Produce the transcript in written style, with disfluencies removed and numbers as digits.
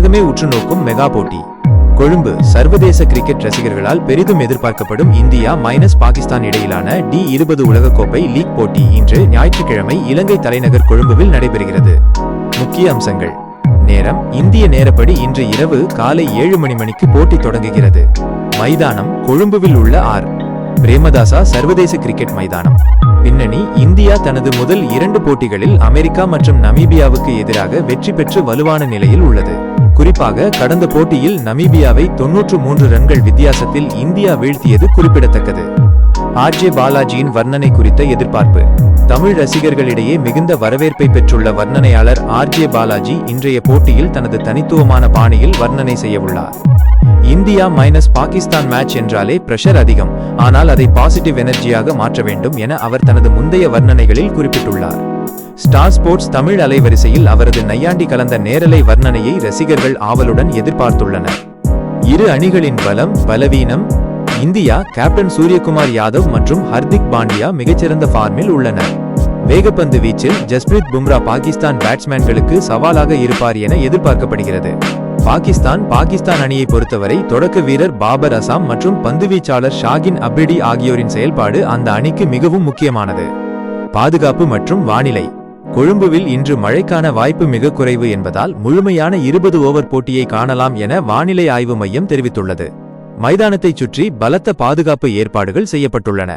உலகமே உற்றுநோக்கும் மெகா போட்டி. கொழும்பு. சர்வதேச கிரிக்கெட் ரசிகர்களால் பெரிதும் எதிர்பார்க்கப்படும் இந்தியா பாகிஸ்தான் இடையிலான டி20 உலகக்கோப்பை லீக் போட்டி இன்று ஞாயிற்றுக்கிழமை இலங்கை தலைநகர் கொழும்புவில் நடைபெறுகிறது. முக்கிய அம்சங்கள். நேரம் இந்திய நேரப்படி இன்று இரவு காலை 7 மணிக்கு போட்டி தொடங்குகிறது. மைதானம் கொழும்புவில் உள்ள ஆர். பிரேமதாசா சர்வதேச கிரிக்கெட் மைதானம். பின்னணி இந்தியா தனது முதல் 2 போட்டிகளில் அமெரிக்கா மற்றும் நமீபியாவுக்கு எதிராக வெற்றி பெற்று வலுவான நிலையில் உள்ளது. குறிப்பாக கடந்த போட்டியில் நமீபியாவை 93 ரன்கள் வித்தியாசத்தில் இந்தியா வீழ்த்தியது குறிப்பிடத்தக்கது. ஆர்ஜே பாலாஜியின் வர்ணனை குறித்த எதிர்பார்ப்பு. தமிழ் ரசிகர்களிடையே மிகுந்த வரவேற்பை பெற்றுள்ள வர்ணனையாளர் ஆர்ஜே பாலாஜி இன்றைய போட்டியில் தனது தனித்துவமான பாணியில் வர்ணனை செய்யவுள்ளார். இந்தியா பாகிஸ்தான் மேட்ச் என்றாலே பிரஷர் அதிகம், ஆனால் அதை பாசிட்டிவ் எனர்ஜியாக மாற்ற வேண்டும் என அவர் தனது முந்தைய வர்ணனைகளில் குறிப்பிட்டுள்ளார். ஸ்டார் ஸ்போர்ட்ஸ் தமிழ் அலைவரிசையில் அவரது நையாண்டி கலந்த நேரலை வர்ணனையை ரசிகர்கள் ஆவலுடன் எதிர்பார்த்துள்ளனர். இரு அணிகளின் பலம் பலவீனம். இந்தியா கேப்டன் சூரியகுமார் யாதவ் மற்றும் ஹர்திக் பாண்டியா மிகச்சிறந்த ஃபார்மில் உள்ளனர். வேகப்பந்து வீச்சில் ஜஸ்பிரீத் பும்ரா பாகிஸ்தான் பேட்ஸ்மேன்களுக்கு சவாலாக இருப்பார் என எதிர்பார்க்கப்படுகிறது. பாகிஸ்தான் அணியை பொறுத்தவரை தொடக்க வீரர் பாபர் அசாம் மற்றும் பந்துவீச்சாளர் ஷாகின் அப்ரிடி ஆகியோரின் செயல்பாடு அந்த அணிக்கு மிகவும் முக்கியமானது. பாதுகாப்பு மற்றும் வானிலை. கொழும்புவில் இன்று மழைக்கான வாய்ப்பு மிக குறைவு என்பதால் முழுமையான 20 ஓவர் போட்டியை காணலாம் என வானிலை ஆய்வு மையம் தெரிவித்துள்ளது. மைதானத்தைச் சுற்றி பலத்த பாதுகாப்பு ஏற்பாடுகள் செய்யப்பட்டுள்ளன.